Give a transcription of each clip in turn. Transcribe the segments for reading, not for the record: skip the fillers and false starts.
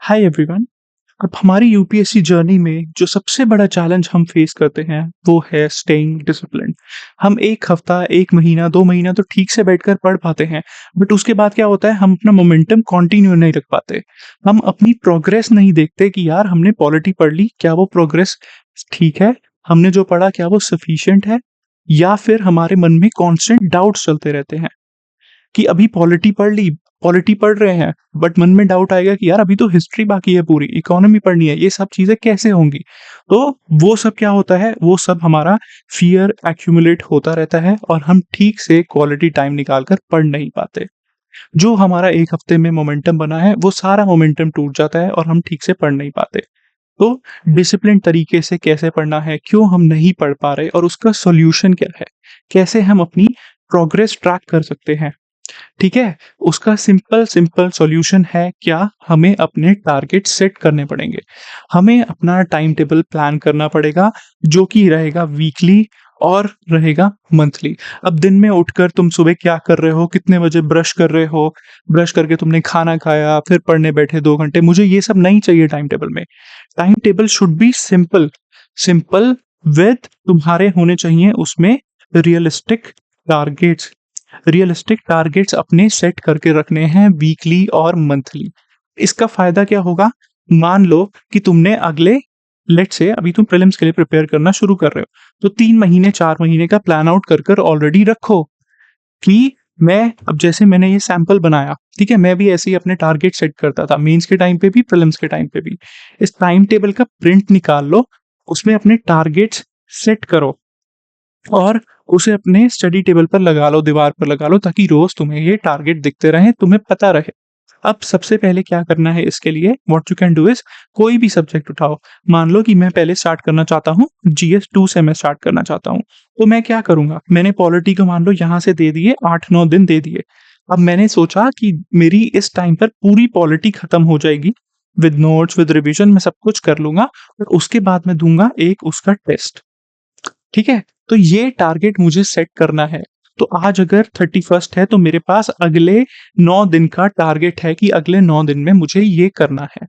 Hi everyone. अब हमारी UPSC journey में जो सबसे बड़ा चैलेंज हम फेस करते हैं वो है स्टेइंग डिसिप्लिन्ड। हम 1 हफ्ता, 1 महीना, 2 महीना तो ठीक से बैठकर पढ़ पाते हैं, बट उसके बाद क्या होता है हम अपना मोमेंटम कंटिन्यू नहीं रख पाते। हम अपनी प्रोग्रेस नहीं देखते कि यार हमने पॉलिटी पढ़ ली, क्या वो प्रोग्रेस ठीक है? हमने जो पढ़ा क्या वो सफिशिएंट है? या फिर हमारे मन में कांस्टेंट डाउट्स चलते रहते हैं। कि अभी पॉलिटी पढ़ ली, पॉलिटी पढ़ रहे हैं, बट मन में डाउट आएगा कि यार अभी तो हिस्ट्री बाकी है पूरी, इकोनॉमी पढ़नी है, ये सब चीज़ें कैसे होंगी? तो वो सब क्या होता है, वो सब हमारा फ़ियर एक्यूमुलेट होता रहता है और हम ठीक से क्वालिटी टाइम निकाल कर पढ़ नहीं पाते। जो हमारा 1 हफ्ते में मोमेंटम बना है, वो सारा मोमेंटम टूट जाता है और हम ठीक से पढ़ नहीं पाते। तो डिसिप्लिन तरीके से कैसे पढ़ना है, क्यों हम नहीं पढ़ पा रहे और उसका सॉल्यूशन क्या है? कैसे हम अपनी प्रोग्रेस ट्रैक कर सकते हैं? ठीक है? उसका सिंपल सिंपल सॉल्यूशन है क्या? हमें अपने टारगेट सेट करने पड़ेंगे। हमें अपना टाइम टेबल प्लान करना पड़ेगा जो कि रहेगा वीकली और रहेगा मंथली। अब दिन में उठकर तुम सुबह क्या कर रहे हो? कितने बजे ब्रश कर रहे हो? ब्रश करके तुमने खाना खाया, फिर पढ़ने बैठे 2 घंटे। मुझे ये सब नहीं चाहिए टाइम टेबल में। Time table should be simple, simple with तुम्हारे होने चाहिए उसमें रियलिस्टिक टारगेट्स। रियलिस्टिक टारगेट्स अपने सेट करके रखने हैं वीकली और मंथली। इसका फायदा क्या होगा? मान लो कि तुमने अगले लेट्स से अभी तुम प्रीलिम्स के लिए प्रिपेयर करना शुरू कर रहे हो, तो 3 महीने 4 महीने का प्लान आउट कर कर ऑलरेडी रखो कि मैं अब जैसे मैंने ये सैंपल बनाया, ठीक है? मैं भी ऐसे ही अपने टारगेट सेट करता था, मेंस के टाइम पे भी, प्रीलिम्स के टाइम पे भी। इस टाइम टेबल का प्रिंट निकाल लो, उसमें अपने टारगेट्स सेट करो और उसे अपने स्टडी टेबल पर लगा लो, दीवार पर लगा लो ताकि रोज़ तुम्हें ये टारगेट दिखते रहें, तुम्हें पता रहे। अब सबसे पहले क्या करना है इसके लिए what you can do is कोई भी सब्जेक्ट उठाओ। मान लो कि मैं पहले स्टार्ट करना चाहता हूँ, जीएस 2 से मैं स्टार्ट करना चाहता हूँ। तो मैं क्या करूँगा? मैंने पॉलिटी को मान लो यहाँ से दे दिए 8-9 दिन दे दिए। अब मैंने सोचा कि मेरी इस टाइम पर पूरी पॉलिटी खत्म हो जाएगी, विद नोट्स, विद रिविज़न मैं सब कुछ कर लूँगा और उसके बाद मैं दूँगा एक उसका टेस्ट। ठीक है? तो ये टारगेट मुझे सेट करना है। तो आज अगर 31st है तो मेरे पास अगले 9 दिन का टारगेट है कि अगले 9 दिन में मुझे ये करना है।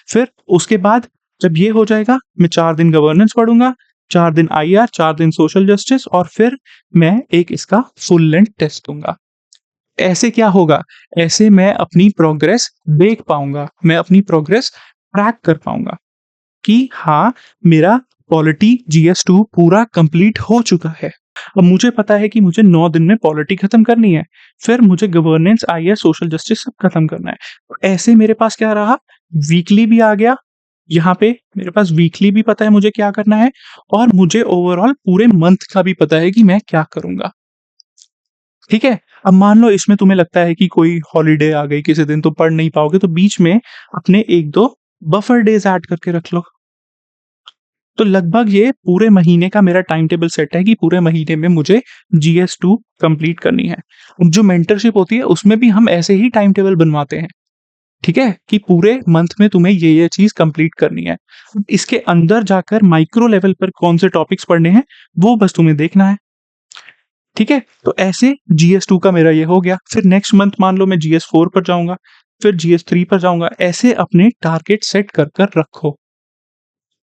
फिर उसके बाद जब ये हो जाएगा, मैं 4 दिन गवर्नेंस पढ़ूँगा, 4 दिन आईआर, 4 दिन सोशल जस्टिस और फिर मैं एक इसका फुल लेंथ टेस्ट दूँगा। ऐसे क्या होगा? ऐसे मैं अपनी प्रोग्रेस देख पाऊँगा, मैं अपनी प्रोग्रेस ट्रैक कर पाऊँगा। कि हाँ, मेरा पॉलिटी जीएस 2 पूरा कंप्लीट हो चुका है। अब मुझे पता है कि मुझे 9 दिन में पॉलिटी खत्म करनी है, फिर मुझे गवर्नेंस, आईए, सोशल जस्टिस सब खत्म करना है। तो ऐसे मेरे पास क्या रहा, वीकली भी आ गया, यहाँ पे मेरे पास वीकली भी पता है मुझे क्या करना है और मुझे ओवरऑल पूरे मंथ का भी पता है कि मैं क्या करूँगा। ठीक है? अब मान लो इसमें तुम्हें लगता है कि कोई हॉलिडे आ गई किसी दिन, तुम पढ़ नहीं पाओगे, तो बीच में अपने 1-2 बफर डेज़ ऐड करके रख लो। तो लगभग ये पूरे महीने का मेरा टाइम टेबल सेट है कि पूरे महीने में मुझे जीएस 2 कंप्लीट करनी है। जो मेंटरशिप होती है उसमें भी हम ऐसे ही टाइम टेबल बनवाते हैं, ठीक है? कि पूरे मंथ में तुम्हें ये चीज़ कंप्लीट करनी है। इसके अंदर जाकर माइक्रो लेवल पर कौन से टॉपिक्स पढ़ने हैं, वो बस तुम्हें देखना है, ठीक है? तो ऐसे जीएस 2 का मेरा ये हो गया। फिर नेक्स्ट मंथ मान लो मैं जीएस 4 पर जाऊँगा, फिर जीएस 3 पर जाऊँगा। ऐसे अपने टारगेट सेट कर कर रखो।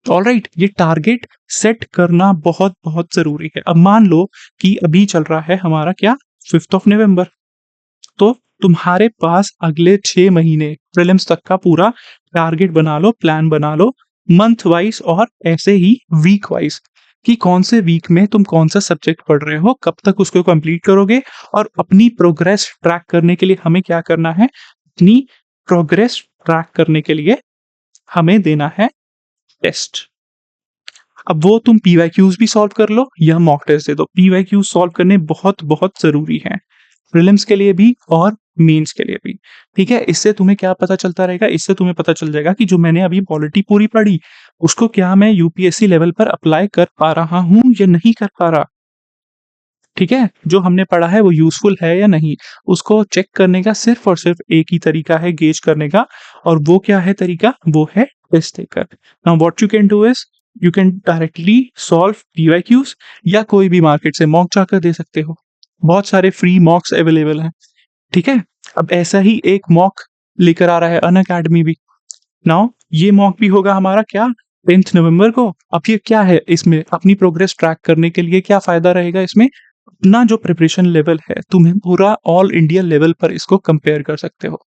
ऑलराइट, ये टारगेट सेट करना बहुत बहुत जरूरी है। अब मान लो कि अभी चल रहा है हमारा क्या, 5 नवंबर, तो तुम्हारे पास अगले 6 महीने प्रीलिम्स तक का पूरा टारगेट बना लो, प्लान बना लो, मंथ वाइज और ऐसे ही वीक वाइज कि कौन से वीक में तुम कौन सा सब्जेक्ट पढ़ रहे हो, कब तक उसको कंप्लीट करोगे और अपनी प्रोग्रेस ट्रैक करने के लिए हमें क्या करना है, अपनी प्रोग्रेस ट्रैक करने के लिए हमें देना है टेस्ट। अब वो तुम पीवाईक्यूज भी सॉल्व कर लो या मॉक टेस्ट दे दो। पीवाईक्यूज सॉल्व करने बहुत बहुत जरूरी हैं, प्रीलिम्स के लिए भी और मेंस के लिए भी। ठीक है, इससे तुम्हें क्या पता चलता रहेगा, इससे तुम्हें पता चल जाएगा कि जो मैंने अभी पॉलिटी पूरी पढ़ी उसको क्या मैं यूपीएससी लेवल पर अप्लाई कर पा रहा हूँ या नहीं कर पा रहा। ठीक है, जो हमने पढ़ा है वो यूजफुल है या नहीं, उसको चेक करने का सिर्फ और सिर्फ एक ही तरीका है गेज करने का, और वो क्या है तरीका, वो है टेस्ट देकर। Now what you can do is you can directly solve PYQs या कोई भी मार्केट से मॉक जाकर दे सकते हो। बहुत सारे फ्री मॉक्स अवेलेबल हैं। ठीक है, अब ऐसा ही एक मॉक लेकर आ रहा है अनअकैडमी भी। नाउ ये मॉक भी होगा हमारा क्या 10th नवंबर को। अब ये क्या है, इसमें अपनी प्रोग्रेस ट्रैक करने के लिए क्या फ़ायदा रहेगा इसमें, अपना जो प्रिपरेशन लेवल है, तुम्हें पूरा ऑल इंडिया लेवल पर इसको कंपेयर कर सकते हो।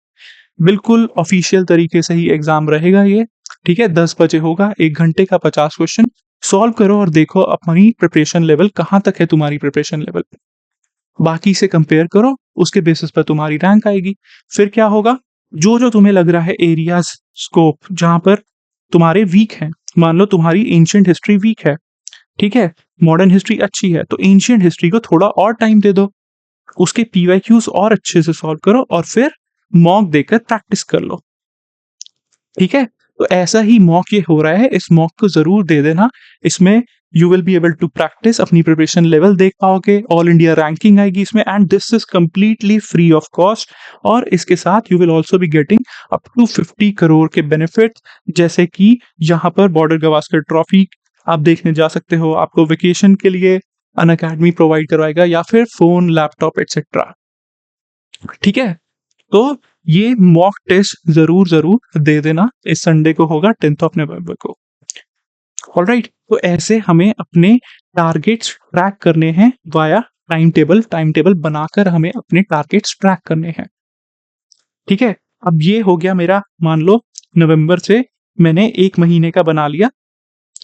बिल्कुल ऑफ़िशियल तरीके से ही एग्ज़ाम रहेगा ये, ठीक है? 10 बजे होगा, 1 घंटे का 50 क्वेश्चन सॉल्व करो और देखो अपनी प्रिपरेशन लेवल कहाँ तक है तुम्हारी प्रिपरेशन लेवल। बाकी से कंपेयर करो, उसके बेसिस पर तुम्हारी रैंक आएगी। फिर क्या होगा, जो-जो तुम्हें लग रहा है एरियाज़, स्कोप जहाँ पर तुम्हारे वीक हैं, मान लो तुम्हारी एंशिएंट हिस्ट्री वीक है, ठीक है? मॉडर्न हिस्ट्री अच्छी है, तो एंशिएंट हिस्ट्री को थोड़ा और टाइम दे दो। उसके पीवाईक्यूज़ और अच्छे से सॉल्व करो और फिर मॉक देकर प्रैक्टिस कर लो, ठीक है? तो ऐसा ही मॉक ये हो रहा है, इस मॉक को ज़रूर दे देना। इसमें you will be able to practise, अपनी प्रिपरेशन लेवल देख पाओगे, ऑल इंडिया रैंकिंग आएगी इसमें and this is completely free of cost. और इसके साथ you will also be getting up to 50 crore के बेनिफिट्स, जैसे कि यहाँ पर बॉर्डर गावस्कर ट्रॉफी आप देखने जा सकते हो, आपको वेकेशन के लिए अनअकैडमी प्रोवाइड करवाएगा या फिर फ़ोन, लैपटॉप एटसेट्रा, ठीक है? तो ये मॉक टेस्ट ज़रूर दे देना। इस संडे को होगा 10th ऑफ नवंबर को। ऑलराइट, तो ऐसे हमें अपने टारगेट्स ट्रैक करने हैं वाया टाइम टेबल बनाकर हमें अपने टारगेट्स ट्रैक करने हैं, ठीक है? अब ये हो गया मेरा, मान लो नवंबर से मैंने 1 महीने का बना लिया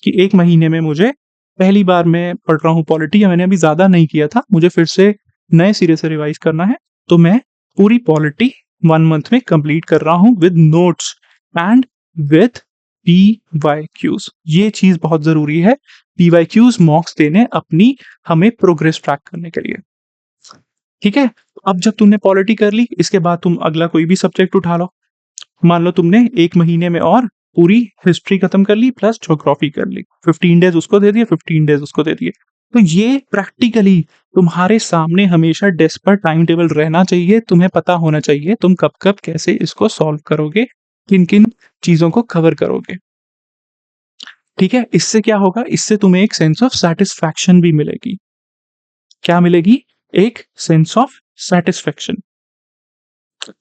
कि 1 महीने में मुझे, पहली बार मैं पढ़ रहा हूँ पॉलिटी, या मैंने अभी ज़्यादा नहीं किया था, मुझे फिर से नए सिरे से रिवाइज़ करना है, तो मैं पूरी पॉलिटी 1 मंथ में कंप्लीट कर रहा हूँ with notes and with PYQs. ये चीज़ बहुत ज़रूरी है, पीवाईक्यूज़ मॉक्स देने अपनी हमें प्रोग्रेस ट्रैक करने के लिए, ठीक है? अब जब तुमने पॉलिटी कर ली, इसके बाद तुम अगला कोई भी सब्जेक्ट उठा लो। मान लो तुमने 1 महीने में और पूरी हिस्ट्री खत्म कर ली प्लस ज्योग्राफी कर ली। 15 डेज़ उसको दे दिए, 15 डेज़ उसको दे दिए। तो ये प्रैक्टिकली तुम्हारे सामने हमेशा डेस्क पर टाइम टेबल रहना चाहिए, तुम्हें पता होना चाहिए तुम कब-कब कैसे इसको सॉल्व करोगे, किन-किन चीज़ों को कवर करोगे। ठीक है? इससे क्या होगा? इससे तुम्हें एक सेंस ऑफ सैटिस्फैक्शन भी मिलेगी। क्या मिलेगी? एक सेंस ऑफ सैटिस्फैक्शन।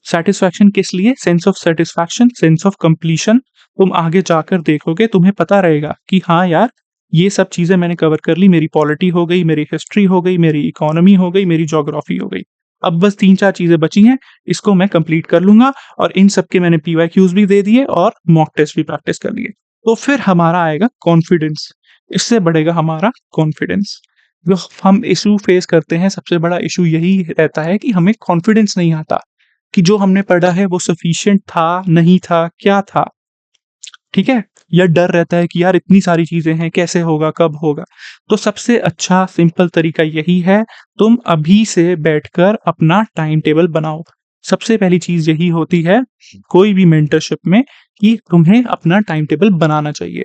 सैटिस्फैक्शन किस लिए? Sense of satisfaction, sense of completion. तुम आगे जाकर देखोगे, तुम्हें पता रहेगा कि हाँ यार, ये सब चीज़ें मैंने कवर कर ली, मेरी पॉलिटी हो गई, मेरी हिस्ट्री हो गई, मेरी इकोनॉमी हो गई, मेरी ज्योग्राफी हो गई। अब बस 3-4 चीज़ें बची हैं, इसको मैं कंप्लीट कर लूँगा और इन सब के मैंने पीवाईक्यूज़ भी दे दिए और मॉक टेस्ट भी प्रैक्टिस कर लिए। तो फिर हमारा आएगा कॉन्फिडेंस, इससे बढ़ेगा हमारा कॉन्फिडेंस। जो हम इश्यू फेस करते हैं, सबसे बड़ा इश्यू यही रहता है कि हमें कॉन्फिडेंस नहीं आता कि जो हमने पढ़ा है वो सफिशिएंट था, नहीं था, क्या था, ठीक है? या डर रहता है कि यार इतनी सारी चीज़ें हैं, कैसे होगा, कब होगा? तो सबसे अच्छा सिंपल तरीका यही है, तुम अभी से बैठकर अपना टाइम टेबल बनाओ। सबसे पहली चीज़ यही होती है कोई भी मेंटरशिप में कि तुम्हें अपना टाइम टेबल बनाना चाहिए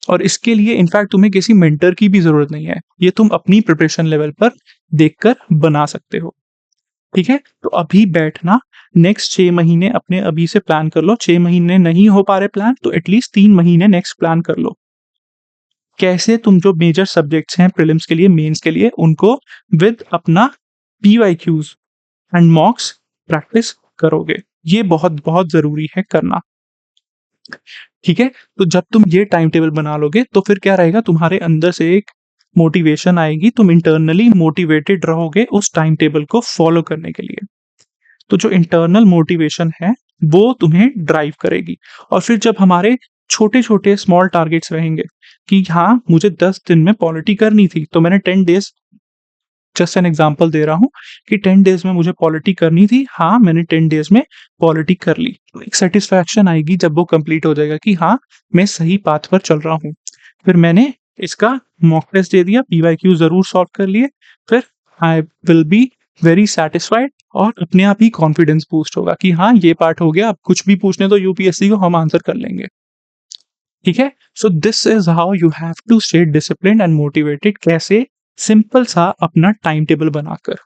और इसके लिए इनफैक्ट तुम्हें किसी मेंटर की भी ज़रूरत नहीं है। ये तुम अपनी प्रिपरेशन लेवल पर देखकर बना सकते हो। ठीक है? तो अभी बैठना, नेक्स्ट 6 महीने अपने अभी से प्लान कर लो। 6 महीने नहीं हो पा रहे प्लान, तो एटलीस्ट 3 महीने नेक्स्ट प्लान कर लो। कैसे तुम जो मेजर सब्जेक्ट्स हैं प्रीलिम्स के लिए, मेंस के लिए, उनको विद अपना पीवाईक्यूज़ एंड मॉक्स प्रैक्टिस करोगे। ये बहुत-बहुत ज़रूरी है करना। ठीक है? तो जब तुम ये टाइम टेबल बना लोगे, तो फिर क्या रहेगा, तुम्हारे अंदर से एक मोटिवेशन आएगी, तुम इंटरनली मोटिवेटेड रहोगे उस टाइम टेबल को फॉलो करने के लिए। तो जो इंटरनल मोटिवेशन है, वो तुम्हें ड्राइव करेगी और फिर जब हमारे छोटे-छोटे स्मॉल टारगेट्स रहेंगे कि हाँ, मुझे 10 दिन में पॉलिटी करनी थी, तो मैंने 10 डेज़, जस्ट एन एग्ज़ाम्पल दे रहा हूँ कि 10 डेज़ में मुझे पॉलिटी करनी थी। हाँ, मैंने 10 डेज़ में पॉलिटी कर ली। तो एक सैटिस्फैक्शन आएगी जब वो कंप्लीट हो जाएगा कि हाँ, मैं सही पाथ पर चल रहा हूँ। फिर मैंने इसका मॉक टेस्ट दे दिया, पीवाईक्यू ज़रूर सॉल्व कर लिए, फिर I will be very satisfied और अपने आप ही कॉन्फिडेंस बूस्ट होगा कि हाँ, ये पार्ट हो गया, अब कुछ भी पूछने दो यूपीएससी को, हम आंसर कर लेंगे। ठीक है? So this is how you have to stay disciplined and motivated. कैसे? सिंपल सा अपना टाइम टेबल बनाकर।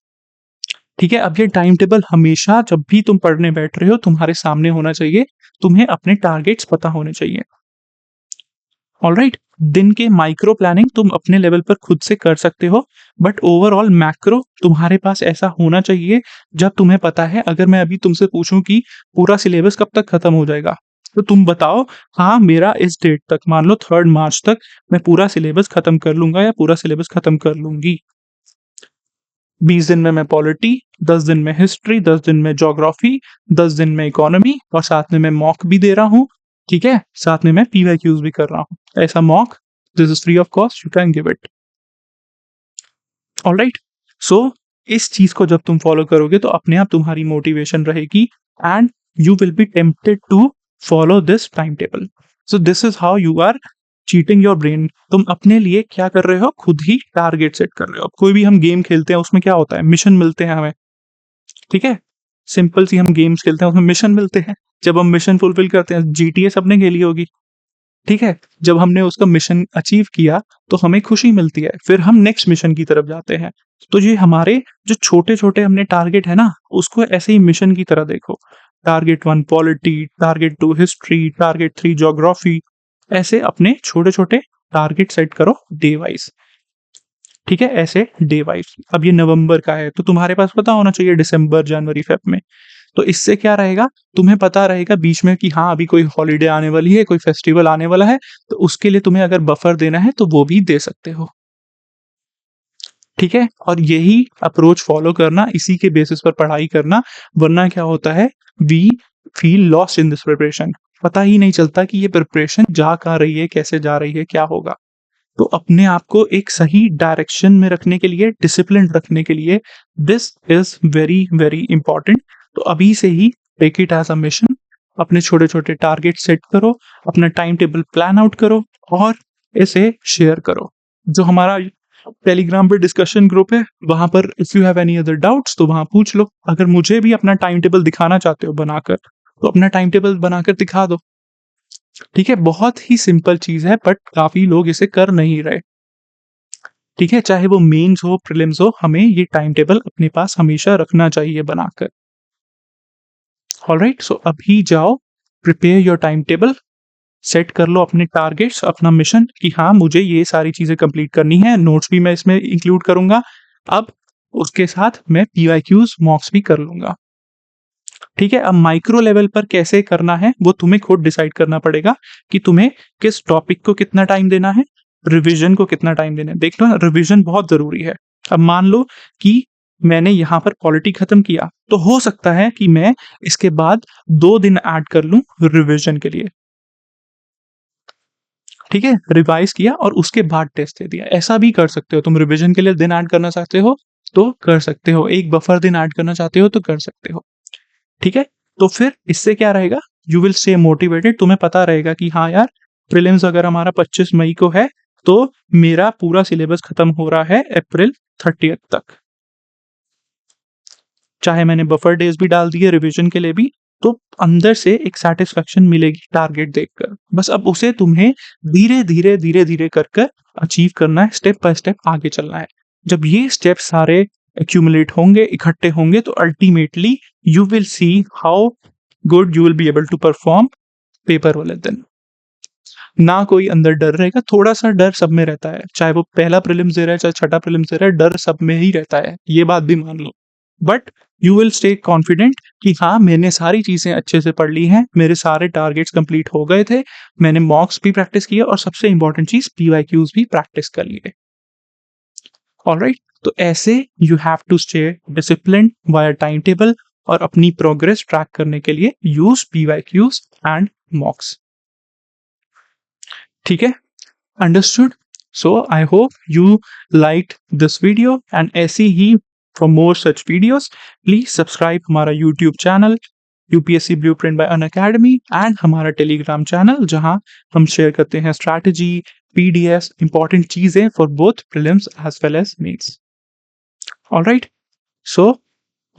ठीक है? अब ये टाइम टेबल हमेशा जब भी तुम पढ़ने बैठ रहे हो, तुम्हारे सामने होना चाहिए। तुम्हें अपने टारगेट्स पता होने चाहिए। ऑलराइट? दिन के माइक्रो प्लानिंग तुम अपने लेवल पर खुद से कर सकते हो, बट ओवरऑल मैक्रो तुम्हारे पास ऐसा होना चाहिए, जब तुम्हें पता है, अगर मैं अभी तुमसे पूछूं कि पूरा सिलेबस कब तक खत्म हो जाएगा, तो तुम बताओ, हाँ, मेरा इस डेट तक, मान लो 3 मार्च तक मैं पूरा सिलेबस खत्म कर लूँगा या पूरा सिलेबस खत्म कर लूँगी। 20 दिन में मैं पॉलिटी, 10 दिन में हिस्ट्री, 10 दिन में ज्योग्राफी, 10 दिन में इकोनॉमी और साथ में मैं मॉक भी दे रहा हूँ, ठीक है? साथ में मैं पीवाईक्यूज़ भी कर रहा हूँ। ऐसा mock, this is free of cost, you can give it. Alright? So इस चीज़ को जब तुम फॉलो करोगे तो अपने आप तुम्हारी मोटिवेशन रहेगी and you will be tempted to follow this time table. So this is how you are cheating your brain. तुम अपने लिए क्या कर रहे हो? खुद ही टारगेट सेट कर रहे हो। अब कोई भी हम गेम खेलते हैं उसमें क्या होता है? मिशन मिलते हैं हमें, ठीक है? सिंपल सी हम गेम्स खेलते हैं उसमें मिशन मिलते हैं। जब हम मिशन फुलफिल करते हैं, जीटीए सबने खेली होगी, ठीक है? जब हमने उसका मिशन अचीव किया तो हमें खुशी मिलती है, फिर हम नेक्स्ट मिशन की तरफ जाते हैं। तो ये हमारे जो छोटे-छोटे हमने टारगेट है ना, उसको ऐसे ही मिशन की तरह देखो। Target 1 polity, target 2 history, target 3 geography, ऐसे अपने छोटे-छोटे टारगेट सेट करो डे वाइज़, ठीक है? ऐसे डे वाइज़। अब ये नवंबर का है, तो तुम्हारे पास पता होना चाहिए दिसंबर, जनवरी, फ़ेब में। तो इससे क्या रहेगा, तुम्हें पता रहेगा बीच में कि हाँ, अभी कोई हॉलिडे आने वाली है, कोई फेस्टिवल आने वाला है, तो उसके लिए तुम्हें अगर बफर देना है तो वो भी दे सकते हो, ठीक है? और यही अप्रोच फॉलो करना, इसी के बेसिस पर पढ़ाई करना, वरना क्या होता है, we feel lost in this preparation. पता ही नहीं चलता कि ये प्रिपरेशन जा कहाँ रही है, कैसे जा रही है, क्या होगा? तो अपने आप को एक सही डायरेक्शन में रखने के लिए, डिसिप्लिन रखने के लिए, this is very, very important. तो अभी से ही take it as a mission, अपने छोटे-छोटे टारगेट सेट करो, अपना टाइम टेबल प्लान आउट करो और इसे शेयर करो। जो हमारा टेलीग्राम पे डिस्कशन ग्रुप है, वहाँ पर if you have any other doubts तो वहाँ पूछ लो। अगर मुझे भी अपना टाइम टेबल दिखाना चाहते हो बनाकर, तो अपना टाइम टेबल बनाकर दिखा दो। ठीक है? बहुत ही सिंपल चीज़ है बट काफ़ी लोग इसे कर नहीं रहे। ठीक है? चाहे वो मेंस हो, प्रीलिम्स हो, हमें ये टाइम टेबल अपने पास हमेशा रखना चाहिए बनाकर। ऑलराइट? सो अभी जाओ, prepare your time table, set कर लो अपने टारगेट्स, अपना मिशन कि हाँ, मुझे ये सारी चीज़ें कंप्लीट करनी है, नोट्स भी मैं इसमें इंक्लूड करूँगा। अब उसके साथ मैं पीवाईक्यूज़, मॉक्स भी कर लूँगा। ठीक है? अब माइक्रो लेवल पर कैसे करना है, वो तुम्हें खुद डिसाइड करना पड़ेगा कि तुम्हें किस टॉपिक को कितना टाइम देना है, रिविज़न को कितना टाइम देना है। देख लो ना, रिविज़न बहुत ज़रूरी है। अब मान लो कि मैंने यहाँ पर पॉलिटी खत्म किया, तो हो सकता है कि मैं इसके बाद 2 दिन ऐड कर लूँ रिविज़न के लिए। ठीक है? रिवाइज़ किया और उसके बाद टेस्ट दे दिया। ऐसा भी कर सकते हो, तुम रिविज़न के लिए दिन ऐड करना चाहते हो, तो कर सकते हो। एक बफर दिन ऐड करना चाहते हो, तो कर सकते हो। ठीक है? तो फिर इससे क्या रहेगा, यू विल स्टे मोटिवेटेड, तुम्हें पता रहेगा कि हाँ यार, प्रीलिम्स अगर हमारा 25 मई को है, तो मेरा पूरा सिलेबस खत्म हो रहा है अप्रैल 30th तक। चाहे मैंने बफर डेज़ भी डाल दिए रिवीजन के लिए भी, तो अंदर से एक सैटिस्फैक्शन मिलेगी टारगेट देखकर। बस अब उसे तुम्हें धीरे-धीरे, धीरे-धीरे कर कर अचीव करना है, स्टेप बाय स्टेप आगे चलना है। जब ये स्टेप्स सारे एक्यूमुलेट होंगे, इकट्ठे होंगे, तो ultimately you will see how good you will be able to perform paper वाले दिन। ना कोई अंदर डर रहेगा, थोड़ा-सा डर सब में रहता है। चाहे वो पहला प्रीलिम्स दे रहा है, चाहे छठा प्रीलिम्स दे रहा है, डर सब में ही रहता है। ये बात भी मान लो। But you will stay confident कि हाँ, मैंने सारी चीज़ें अच्छे से पढ़ ली हैं, मेरे सारे टारगेट्स कंप्लीट हो गए थे, मैंने मॉक्स भी प्रैक्टिस किए और सबसे इम्पोर्टेंट चीज़ पीवाईक्यूज़ भी प्रैक्टिस कर लिए। ऑलराइट? तो ऐसे you have to stay disciplined via time table और अपनी प्रोग्रेस ट्रैक करने के लिए यूज़ पीवाईक्यूज़ एंड मॉक्स। ठीक है? Understood? So I hope you liked this video and ऐसी ही for more such videos please subscribe हमारा YouTube channel UPSC Blueprint by Unacademy and हमारा Telegram चैनल जहां हम शेयर करते हैं स्ट्रैटेजी, PDFs, important चीजें for both prelims as well as mains. All right. So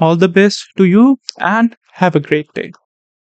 all the best to you and have a great day.